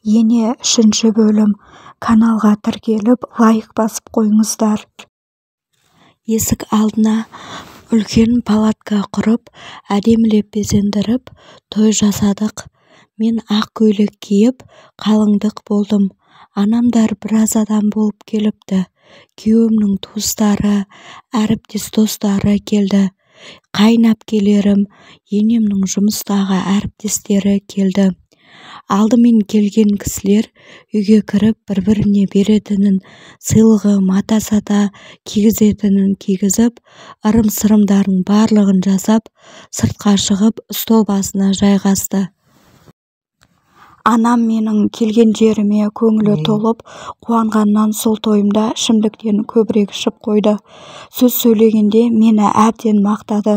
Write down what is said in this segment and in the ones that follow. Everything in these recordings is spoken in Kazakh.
Ене 3 бөлім. Каналға тіркеліп, лайк басып қойыңыздар. Есік алдына үлкен палатка құрып, әдемілеп безендіріп, той жасадық. Мен ақ көйлек киіп, қалыңдық болдым. Анамдар біраз адам болып келіпті. Күйеуімнің туыстары, әріптес достары келді. Қайынәпкелерім, енемнің жұмыстағы әріптестері келді. Алдымен келген кісілер үйге кіріп бір-біріне беретінін, сыйлығы мата-сата кигізетінін кигізіп, ырым-сырымдардың барлығын жасап, сыртқа шығып стол басына жайғасты. Анам менің келген жеріме көңілі толып, қуанғаннан сол тойымда ішімдіктен көбірек ішіп қойды. Сөз сөйлегенде мені әбден мақтады.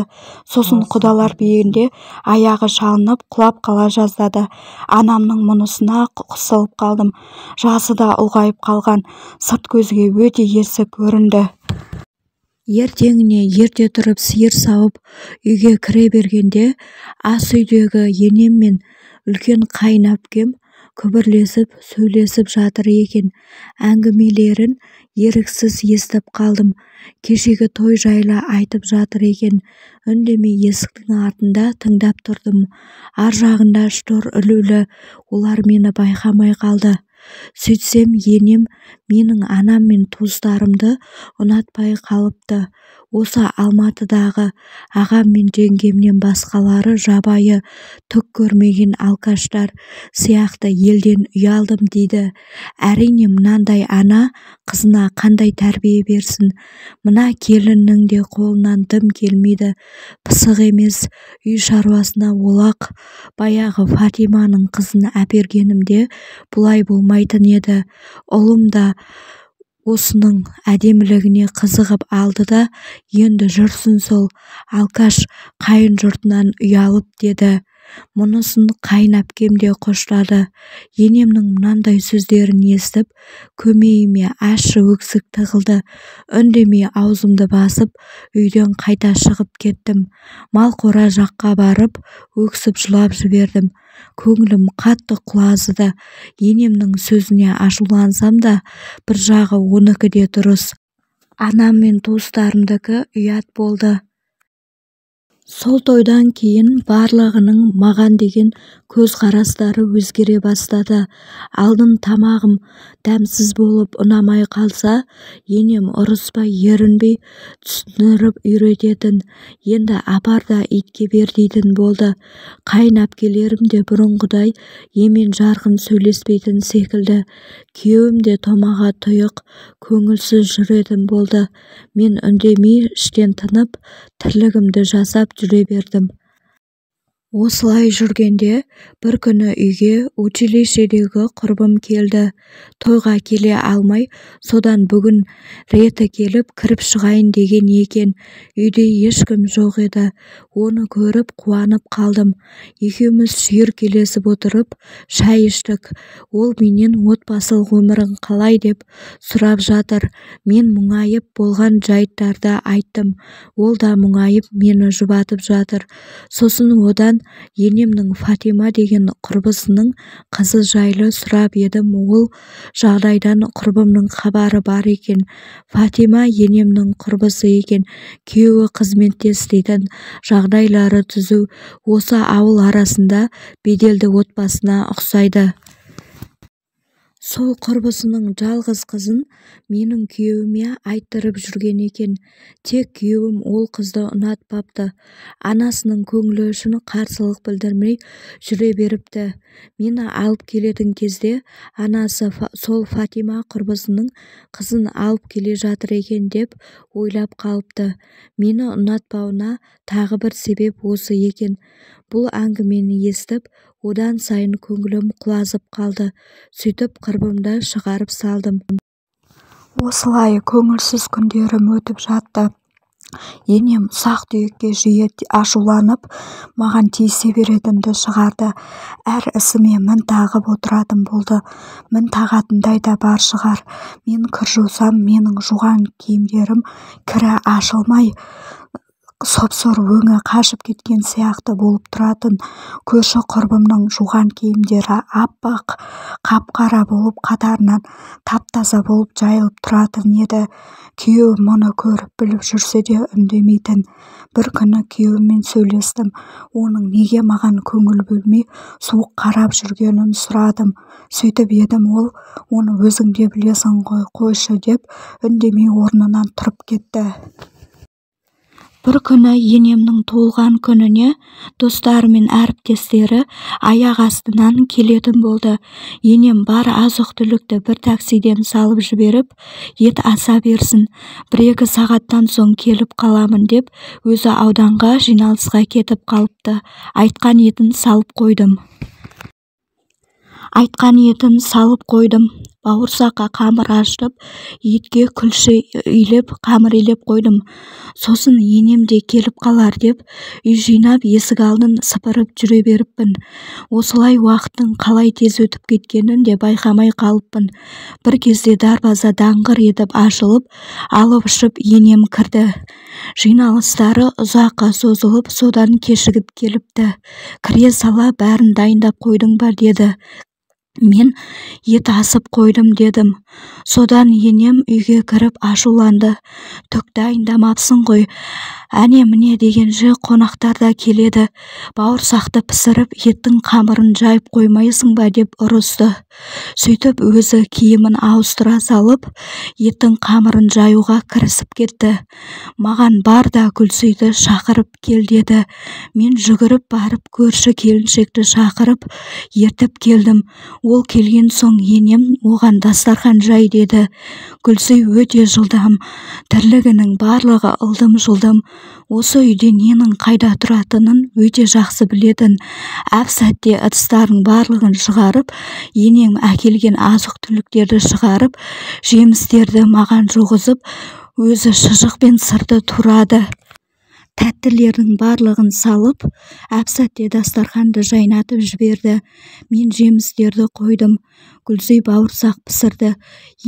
Сосын құдалар биігінде аяғы шалынып, құлап қала жаздады. Анамның мұнысына қысылып қалдым. Жасы да ұлғайып қалған, сырт көзге өте есі көрінді. Ертеңіне ерте тұрып сиыр сауып, үйге кіре бергенде, ас үйдегі енем мен үлкен қайынәпкем күбірлесіп, сөйлесіп жатыр екен. Әңгімелерін еріксіз естіп қалдым. Кешегі той жайлы айтып жатыр екен. Үндемей есіктің артында тыңдап тұрдым. Ар жағында штор ілулі, олар мені байқамай қалды. Сөйтсем, енем менің анам мен туыстарымды ұнатпай қалыпты. Осы Алматыдағы ағам мен жеңгемнен басқалары жабайы, түк көрмеген алкаштар сияқты елден ұялдым дейді. Әрине, мынандай ана қызына қандай тәрбие берсін. Мына келіннің де қолынан дым келмейді. Пысық емес, үй шаруасына олақ. Баяғы Фатиманың қызын әпергенімде бұлай болмайтын еді. Ұлым да осының әдемілігіне қызығып алды да, енді жүрсін сол алкаш қайын жұртынан ұялып деді. Мұнысын қайынәпкем де қоштады. Енемнің мынандай сөздерін естіп, көмейіме ащы өксік тығылды. Үндемей аузымды басып, үйден қайта шығып кеттім. Мал қора жаққа барып, өксіп жылап жібердім. Көңілім қатты құлазыды. Енемнің сөзіне ашулансам да, бір жағы оныкі де дұрыс. Анам мен туыстарымдікі ұят болды. Сол тойдан кейін барлығының маған деген көзқарастары өзгере бастады. Алдын тамағым дәмсіз болып ұнамай қалса, енем ұрыспай, ерінбей түсіндіріп үйрететін. Енді апар да итке бер дейтін болды. Қайынәпкелерім де бұрынғыдай емен жарқын сөйлеспейтін секілді. Күйеуім де томаға тұйық, көңілсіз жүретін болды. Мен үндемей, іштен тынып, тірлігімді жасап жүре бердім. Осылай жүргенде бір күні үйге училищедегі құрбым келді. Тойға келе алмай, содан бүгін реті келіп кіріп шығайын деген екен. Үйде ешкім жоқ еді. Оны көріп қуанып қалдым. Екеуміз шүйіркелесіп отырып шай іштік. Ол менен отбасылық өмірің қалай деп сұрап жатыр. Мен мұңайып болған жайттарды айттым. Ол да мұңайып мені жұбатып жатыр. Сосын одан енемнің Фатима деген құрбысының қызы жайлы сұрап едім. Ол жағдайдан құрбымның хабары бар екен. Фатима енемнің құрбысы екен. Күйеуі қызметте істейтін, жағдайлары түзу. Осы ауыл арасында беделді отбасына ұқсайды. Сол құрбысының жалғыз қызын менің күйеуіме айттырып жүрген екен. Тек күйеуім ол қызды ұнатпапты. Анасының көңілі үшін қарсылық білдірмей жүре беріпті. Мені алып келетін кезде анасы сол Фатима құрбысының қызын алып келе жатыр екен деп ойлап қалыпты. Мені ұнатпауына тағы бір себеп осы екен. Бұл әңгімені естіп, одан сайын көңілім құлазып қалды. Сөйтіп құрбымды шығарып салдым. Осылай көңілсіз күндерім өтіп жатты. Енем ұсақ-түйекке жиі ашуланып, маған тиісе беретінді шығарды. Әр ісіме мін тағып отыратын болды. Мін тағатындай да бар шығар. Мен кір жусам, менің жуған киімдерім кірі ашылмай сопсор өңі қашып кеткен сияқты болып тұратын көрші құрбымның жуған киімдері аппақ қап-қара болып қатарынан тап-таза болып жайылып тұратын еді. Күйеуім мұны көріп біліп жүрсе де үндемейтін. Бір күні күйеуіммен сөйлестім. Оның неге маған көңіл бөлмей суық қарап жүргенін сұрадым. Сөйтіп едім, ол оны өзің де білесің ғой, қойшы деп үндемей орнынан тұрып кетті. Бір күні енемнің туылған күніне достары мен әріптестері аяқ астынан келетін болды. Енем бар азық-түлікті бір таксиден салып жіберіп, ет аса берсін, 1-2 сағаттан соң келіп қаламын деп, өзі ауданға жиналысқа кетіп қалыпты. Айтқан етін салып қойдым. Бауырсаққа қамыр ашып, етке күлші илеп, қамыр илеп қойдым. Сосын енем де келіп қалар деп, үй жинап, есік алдын сыпырып жүре беріппін. Осылай уақыттың қалай тез өтіп кеткенін де байқамай қалыппын. Бір кезде дарбаза даңғыр етіп ашылып, алып-ұшып енем кірді. Жиналыстары ұзаққа созылып, содан кешігіп келіпті. Кіре сала бәрін дайындап қойдың ба деді. Мен ет асып қойдым дедім. Содан енем үйге кіріп ашуланды. Түк дайындамапсың ғой. Әне міне дегенше қонақтар да келеді. Бауырсақты пісіріп, еттің қамырын жайып қоймайсың ба деп ұрысты. Сөйтіп өзі киімін ауыстыра салып, еттің қамырын жаюға кірісіп кетті. Маған бар да Гүлсейді шақырып кел деді. Мен жүгіріп барып көрші келіншекті шақырып ертіп келдім. Ол келген соң енем оған дастархан жай деді. Гүлсей өте жылдам, тірлігінің барлығы ылдым-жылдым. Осы үйде ненің қайда тұратынын өте жақсы білетін. Әп-сәтте ыдыстардың барлығын шығарып, енем әкелген азық-түліктерді шығарып, жемістерді маған жуғызып, өзі шұжық пен сырды турады. Тәттілердің барлығын салып, әп-сәтте дастарханды жайнатып жіберді. Мен жемістерді қойдым. Гүлсей бауырсақ пісірді.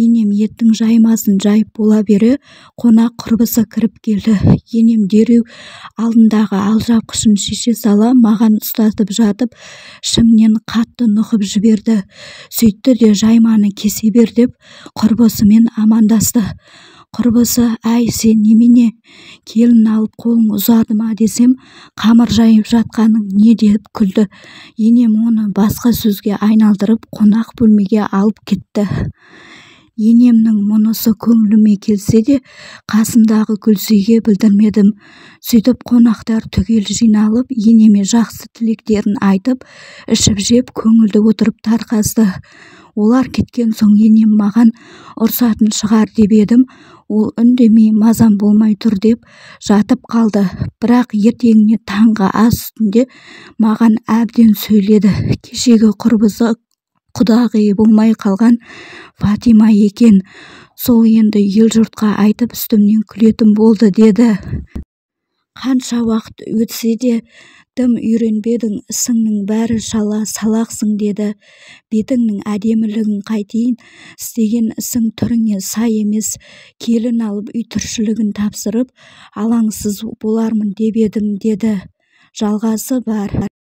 Енем еттің жаймасын жайып бола бере, қонақ құрбысы кіріп келді. Енем дереу алдындағы алжапқышын шеше сала, маған ұстатып жатып, ішімнен қатты нұқып жіберді. Сөйтті де жайманы кесе бер деп құрбысымен амандасты. Құрбысы, әй сен немене, келін алып қолың ұзады ма десем, қамыр жайып жатқаның не деп күлді. Енем оны басқа сөзге айналдырып, қонақ бөлмеге алып кетті. Енемнің мұнысы көңіліме келсе де, қасымдағы Гүлсейге білдірмедім. Сөйтіп қонақтар түгел жиналып, енеме жақсы тілектерін айтып, ішіп-жеп көңілді отырып тарқасты. Олар кеткен соң енем маған ұрсатын шығар деп едім. Ол үндемей мазам болмай тұр деп жатып қалды. Бірақ ертеңіне таңғы ас үстінде маған әбден сөйледі. Кешегі құрбысы құдағиы болмай қалған Фатима екен. Сол енді ел-жұртқа айтып үстімнен күлетін болды деді. Қанша уақыт өтсе де тым үйренбедің, ісіңнің бәрі шала салақсың деді. Бетіңнің әдемілігін қайтейін, істеген ісің түріңе сай емес. Келін алып үй тіршілігін тапсырып, алаңсыз болармын деп едім деді. Жалғасы бар.